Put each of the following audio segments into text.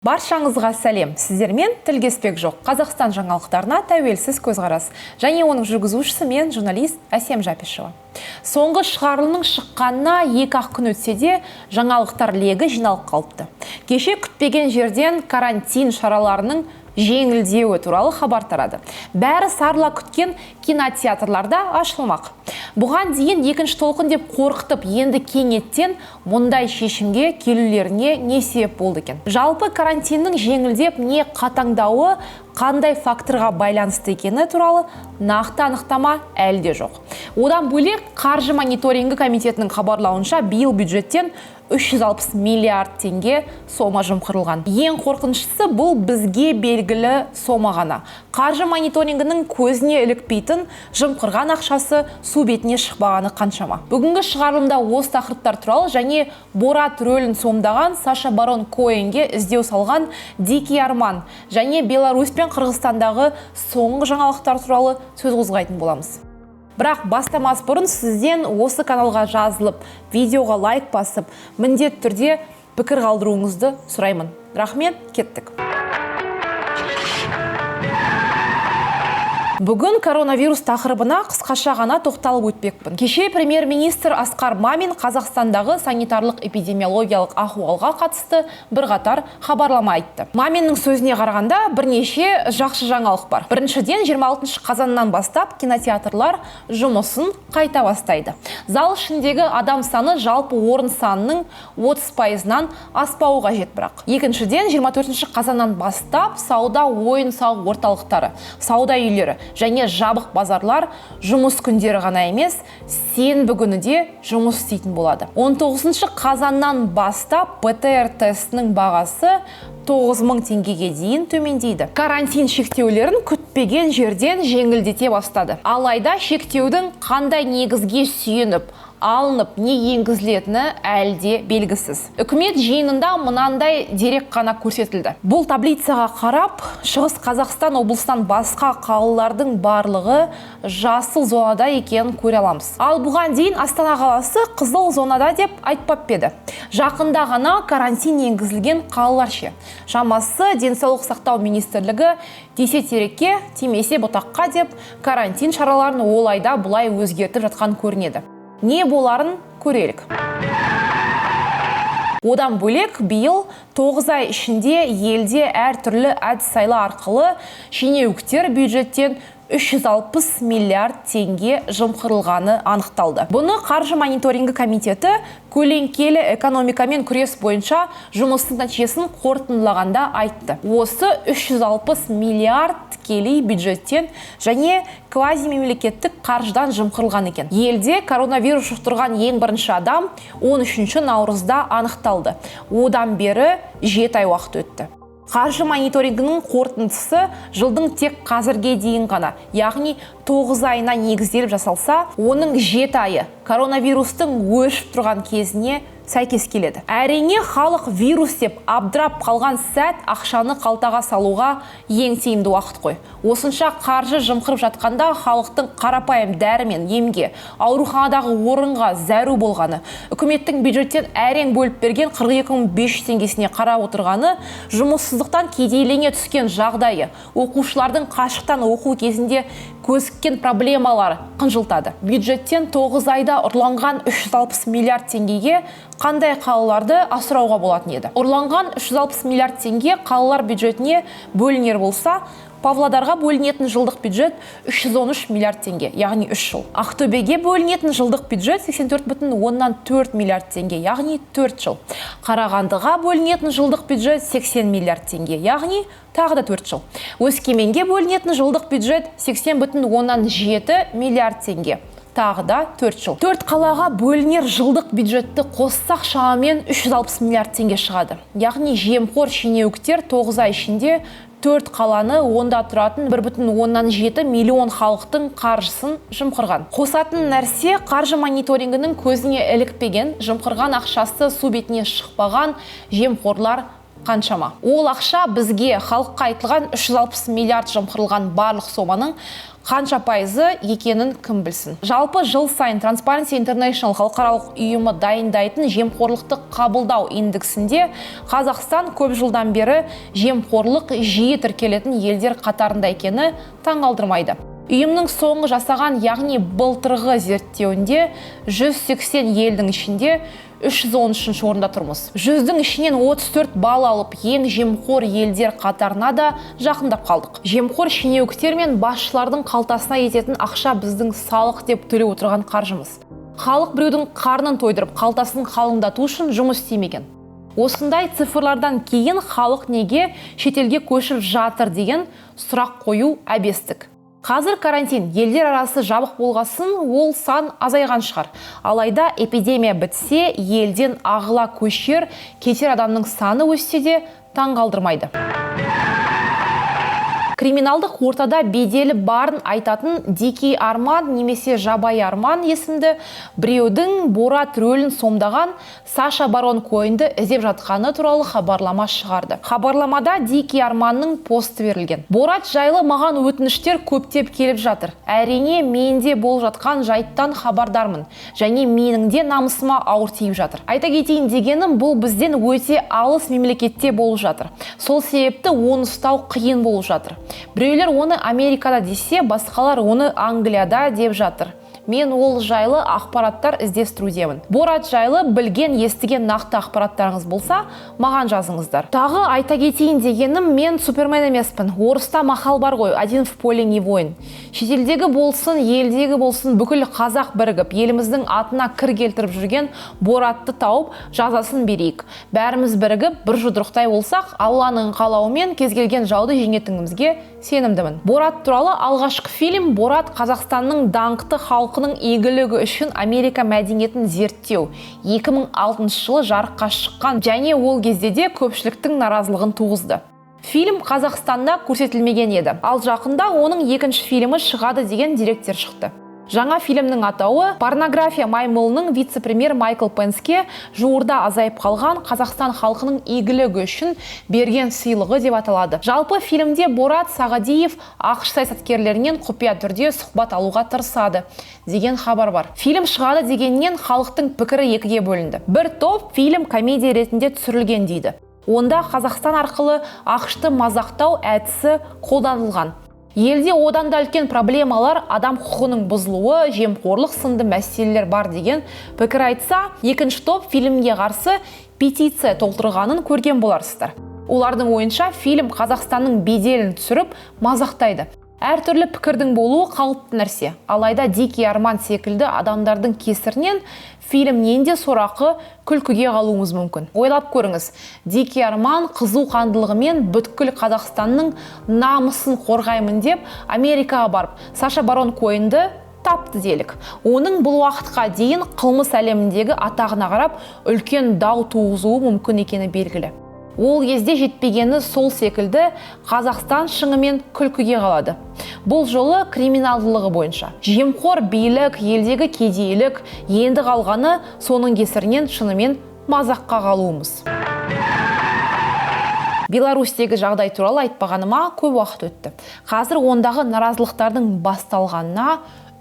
Баршаңызға сәлем. Сіздермен тілдеспек жоқ. Қазақстан жаңалықтарына тәуелсіз көзқарас. Және оның жүргізушісі мен журналист Әсем Жапишева. Соңғы шығарылымның шыққанына 2-ақ күн өтсе де, жаңалықтар легі жиналып қалыпты. Кеше күтпеген жерден карантин шараларының жеңілдеуі туралы хабар тарады. Бәрі сарыла күткен кинотеатрларда ашылмақ. Бұған дейін екінші толқын деп қорқытып, енді кенеттен мұндай шешімге келулеріне не себеп болды екен? Жалпы карантиннің жеңілдеп не қатаңдауы қандай факторға байланысты екені туралы нақты анықтама әлде жоқ. Одан бөлек қаржы мониторингі комитетінің хабарлауынша биыл бюджеттен 360 миллиард теңге сома жымқырылған. Ең қорқынышысы бұл бізге белгілі сома ғана. Қаржы мониторингінің көзіне ілікпейтін жымқырған ақшасы су бетіне шықпағаны қаншама. Бүгінгі шығарылымда осы тақырыптар туралы және Борат рөлін сомдаған Саша Барон Коэнге іздеу салған Дикий Арман және Беларусь пен Қырғызстандағы соңғы жаңалықтар туралы сөз қозғайтын боламыз. Бірақ бастамас бұрын сізден осы каналға жазылып, видеоға лайк басып, міндетті түрде пікір қалдыруыңызды сұраймын. Рахмет, кеттік. Бүгін коронавирус тақырыбына қысқаша ғана тоқталып өтпекпін. Кеше премьер-министр Асқар Мамин Қазақстандағы санитарлық эпидемиологиялық ахуалға қатысты бірқатар хабарлама айтты. Маминнің сөзіне қарағанда бірнеше жақсы жаңалық бар. Біріншіден, 26 қазаннан бастап кинотеатрлар жұмысын қайта бастайды. Зал ішіндегі адам саны жалпы орын санының 30%-нан аспауы қажет бірақ. Екіншіден, 24 қазаннан бастап сауда ойын-сауық орталықтары, сауда үйлері және жабық базарлар жұмыс күндері ғана емес, сенбі күні де жұмыс істейтін болады. 19 қазаннан бастап ПТР тестінің бағасы 9000 теңгеге дейін төмендейді. Карантин шектеулерін күтпеген жерден жеңілдете бастады. Алайда шектеудің қандай негізге сүйеніп, алынып не енгізілетіні әлде белгісіз. Үкімет жиынында мынандай дерек қана көрсетілді. Бұл таблицаға қарап, Шығыс Қазақстан облысынан басқа қалалардың барлығы жасыл зонада екенін көре аламыз. Ал бұған дейін Астана қаласы қызыл зонада деп айтпап еді. Жақында ғана карантин енгізілген қалалар ше. Шамасы денсаулық сақтау министрлігі десе терекке, тимесе бұтаққа деп карантин шараларын олайда бұлай өзгертіп жатқан көрінеді. Не боларын көрелік. Одан бөлек биыл 9 ай ішінде елде әртүрлі әдіс-сайлы арқылы шенеуніктер бюджеттен 360 миллиард теңге жымқырылғаны анықталды. Бұны қаржы мониторингі комитеті көлеңкелі экономикамен күрес бойынша жұмыстың нәтижесін қорытындылағанда айтты. Осы 360 миллиард тікелей бюджеттен және квазимемлекеттік қаржыдан жымқырылған екен. Елде коронавирус жұқтырған ең бірінші адам 13 наурызда анықталды. Одан бері 7 ай уақыт өтті. Қаржы мониторингінің қорытындысы жылдың тек қазірге дейін ғана, яғни 9 айына негізделіп жасалса, оның 7 айы коронавирустың өршіп тұрған кезіне сәйкес келеді. Әрине, халық вирус деп абдырап қалған сәт ақшаны қалтаға салуға ең тиімді уақыт қой. Осынша қаржы жымқырып жатқанда халықтың қарапайым дәрі мен емге, ауруханадағы орынға зәру болғаны, үкіметтің бюджеттен әрең бөліп берген 42.500 теңгесіне қарап отырғаны, жұмыссыздықтан кедейлене түскен жағдайы, оқушылардың қашықтан оқу кезінде көзіккен проблемалары қынжылтады. Бюджеттен 9 айда ұрланған 360 миллиард теңгеге қандай қалаларды асырауға болатын еді? Ұрланған 360 миллиард теңге қалалар бюджетіне бөлінер болса, Павлодарға бөлінетін жылдық бюджет 313 миллиард теңге, яғни 3 жыл. Ақтөбеге бөлінетін жылдық бюджет 84,4 миллиард теңге, яғни 4 жыл. Қарағандыға бөлінетін жылдық бюджет 80 миллиард теңге, яғни тағы да 4 жыл. Өскеменге бөлінетін жылдық бюджет 80,7 миллиард теңге. Тағы да 4 жыл. 4 қалаға бөлінер жылдық бюджетті қоссақ шамамен 360 миллиард теңге шығады. Яғни жемқор шенеуніктер 9 ай ішінде 4 қаланы онда тұратын 1,7 миллион халықтың қаржысын жымқырған. Қосатын нәрсе, қаржы мониторингінің көзіне ілікпеген, жымқырған ақшасы су бетіне шықпаған жемқорлар Қаншама? Ол ақша бізге халыққа айтылған 360 миллиард жымқырылған барлық соманың қанша пайызы екенін кім білсін. Жалпы жыл сайын Transparency International халықаралық ұйымы дайындайтын жемқорлықты қабылдау индексінде Қазақстан көп жылдан бері жемқорлық жиі тіркелетін елдер қатарында екені таңғалдырмайды. Ұйымның соңғы жасаған, яғни былтырғы зерттеуінде 180 елдің ішінде 313 орында тұрмыз. 100-дің ішінен 34 балл алып, ең жемқор елдер қатарына да жақындап қалдық. Жемқор шенеуніктер мен басшылардың қалтасына ететін ақша біздің салық деп төлеп отырған қаржымыз. Халық біреудің қарнын тойдырып, қалтасын қалыңдату үшін жұмыс істемеген. Осындай цифрлардан кейін халық неге шетелге көшіп жатыр деген сұрақ қою әбестік. Қазір карантин, елдер арасы жабық болғасын, ол сан азайған шығар. Алайда эпидемия бітсе, елден ағыла көшер, кетер адамның саны өссе де таңғалдырмайды. Криминалдық ортада беделі барын айтатын Дикий Арман немесе Жабайы Арман есімді біреудің Борат рөлін сомдаған Саша Барон Коэнді іздеп жатқаны туралы хабарлама шығарды. Хабарламада Дикий Арманның посты берілген. Борат жайлы маған өтініштер көптеп келіп жатыр. Әрине, менде болып жатқан жайттан хабардармын, және менің де намысыма ауыр тиіп жатыр. Айта кетейін дегенім, бұл бізден өте алыс мемлекетте болып жатыр. Сол себепті оны ұстау қиын болып жатыр. Біреулер оны Америкада десе, басқалар оны Англияда деп жатыр. Мен ол жайлы ақпараттар іздестірудемін. Борат жайлы білген, естіген нақты ақпараттарыңыз болса, маған жазыңыздар. Тағы айта кетейін дегенім, мен супермен емеспін. Орыста мақал бар ғой, один в поле не воин. Шетелдегі болсын, елдегі болсын, бүкіл қазақ бірігіп, еліміздің атына кір келтіріп жүрген Боратты тауып, жазасын берейік. Бәріміз бірігіп, бір жұдырықтай болсақ, Алланың қалауымен кез келген жауды жеңетінімізге сенімдімін. Борат туралы алғашқы фильм Борат Қазақстанның даңқты халқының игілігі үшін Америка мәдениетін зерттеу 2006 жылы жарыққа шыққан, және ол кезде де көпшіліктің наразылығын туғызды. Фильм Қазақстанда көрсетілмеген еді. Ал жақында оның екінші фильмі шығады деген деректер шықты. Жаңа фильмнің атауы порнография маймылының вице-премьер Майкл Пенске жуырда азайып қалған Қазақстан халқының игілігі үшін берген сыйлығы деп аталады. Жалпы фильмде Борат Сағадиев ақш саясаткерлерінен құпия түрде сұхбат алуға тырысады деген хабар бар. Фильм шығады дегеннен халықтың пікірі екіге бөлінді. Бір топ фильм комедия ретінде түсірілген дейді. Онда Қазақстан арқылы ақшты мазақтау әдісі қолданылған. Елде одан да үлкен проблемалар, адам құқығының бұзылуы, жемқорлық сынды мәселелер бар деген пікір айтса, екінші топ фильмге қарсы петиция толтырғанын көрген боларсыздар. Олардың ойынша фильм Қазақстанның беделін түсіріп мазақтайды. Әртүрлі пікірдің болуы қалыпты нәрсе. Алайда Дикий Арман секілді адамдардың кесірінен фильмнен де сорақы күлкіге қалуымыз мүмкін. Ойлап көріңіз, Дикий Арман қызу қандылығымен бүткіл Қазақстанның намысын қорғаймын деп Америкаға барып, Саша Барон Коэнді тапты делік. Оның бұл уақытқа дейін қылмыс әлеміндегі атағына қарап үлкен дау туғызуы мүмкін екені белгілі. Ол кезде жетпегені сол секілді Қазақстан шыңымен күлкіге қалады. Бұл жолы криминалдылығы бойынша. Жемқор билік, елдегі кедейлік, енді қалғаны соның кесірінен шынымен мазаққа қалуымыз. Беларусьтегі жағдай туралы айтпағаныма көп уақыт өтті. Қазір ондағы наразылықтардың басталғанына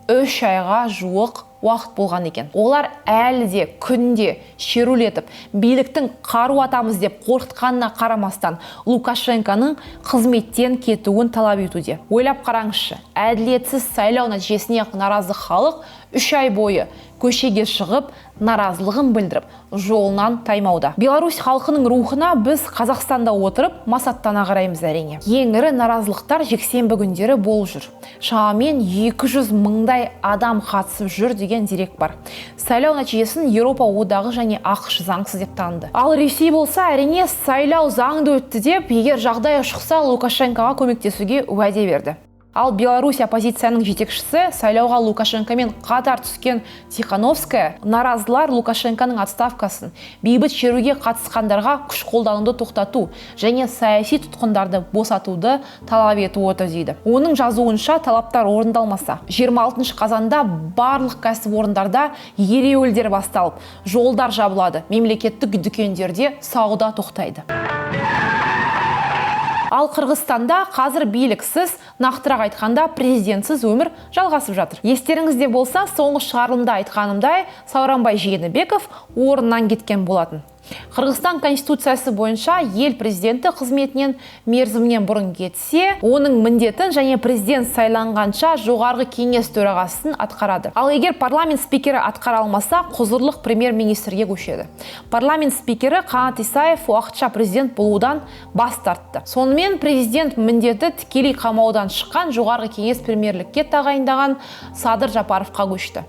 3 айға жуық уақыт болған екен. Олар әлі де күнде шерулетіп, биліктің қару атамыз деп қорқытқанына қарамастан Лукашенконың қызметтен кетуін талап етуде. Ойлап қараңызшы, әділетсіз сайлау нәтижесіне наразы халық 3 ай бойы көшеге шығып, наразылығын білдіріп, жолынан таймауда. Беларусь халқының рухына біз Қазақстанда отырып, масаттана қараймыз әрине. Ең ірі наразылықтар жексенбі күндері болып жүр. Шамамен 200 мыңдай адам қатысып жүр деген дерек бар. Сайлау нәтижесін Еуропа одағы және ақш заңсыз деп таныды. Ал Ресей болса, әрине сайлау заңды өтті деп, егер жағдай шықса, Лукашенкоға көмектесуге уәде берді. Ал Беларусь оппозицияның жетекшісі сайлауға Лукашенкомен қатар түскен Тихановская наразылар Лукашенконың отставкасын, бейбіт шеруге қатысқандарға күш қолдануды тоқтату және саяси тұтқындарды босатуды талап етіп отыр дейді. Оның жазуынша талаптар орындалмаса, 26 қазанда барлық кәсіпорындарда ереуілдер басталып, жолдар жабылады, мемлекеттік дүкендерде сауда тоқтайды. Ал Қырғызстанда қазір биліксіз, нақтырақ айтқанда президентсіз өмір жалғасып жатыр. Естеріңізде болса, соңғы шығарылымда айтқанымдай, Сауранбай Жээнбеков орнынан кеткен болатын. Қырғызстан конституциясы бойынша ел президенті қызметінен мерзімінен бұрын кетсе, оның міндетін және президент сайланғанша жоғарғы кеңес төрағасын атқарады. Ал егер парламент спикері атқара алмаса, құзырлық премьер-министрге көшеді. Парламент спикері Қанат Исаев уақытша президент болудан бас тартты. Сонымен президент міндеті тікелей қамаудан шыққан жоғарғы кеңес премьерлікке тағайындаған Садыр Жапаровқа көшті.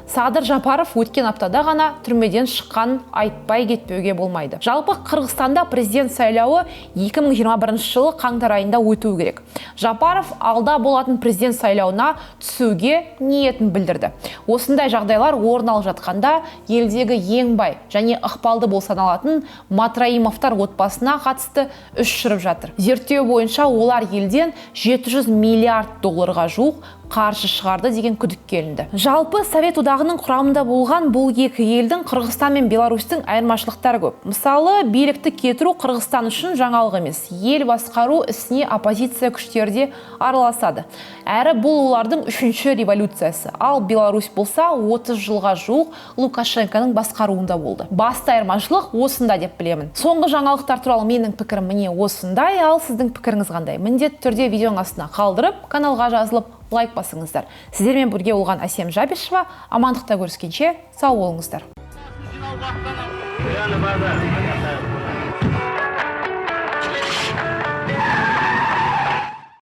Садыр Жапаров өткен аптада ғана түрмеден шыққан айтпай кетпеуге болмайды. Жалпы Қырғызстанда президент сайлауы 2021 жылы қаңтар айында өтуі керек. Жапаров алда болатын президент сайлауына түсуге ниетін білдірді. Осындай жағдайлар орын алып жатқанда елдегі ең бай және ықпалды бол саналатын Матраимовтар отбасына қатысты іс жүріп жатыр. Зерттеу бойынша олар елден 700 миллиард долларға жуық қаржы шығарды деген күдікке ілінді. Жалпы Совет одағының құрамында болған бұл екі елдің Қырғызстан мен Беларусьтің айырмашылықтары көп. Мысалы, билікті кетіру Қырғызстан үшін жаңалық емес. Ел басқару ісіне оппозиция күштерде араласады. Әрі бұл олардың үшінші революциясы. Ал Беларусь болса 30 жылға жуық Лукашенконың басқаруында болды. Басты айырмашылық осында деп білемін. Соңғы жаңалықтар туралы менің пікірім міне осындай, ал сіздің пікіріңіз қандай? Міндетті түрде видеоның астына қалдырып, каналға жазылып лайк басыңыздар. Сіздермен бірге болған Әсем Жабишева. Амандықта көріскенше сау болыңыздар.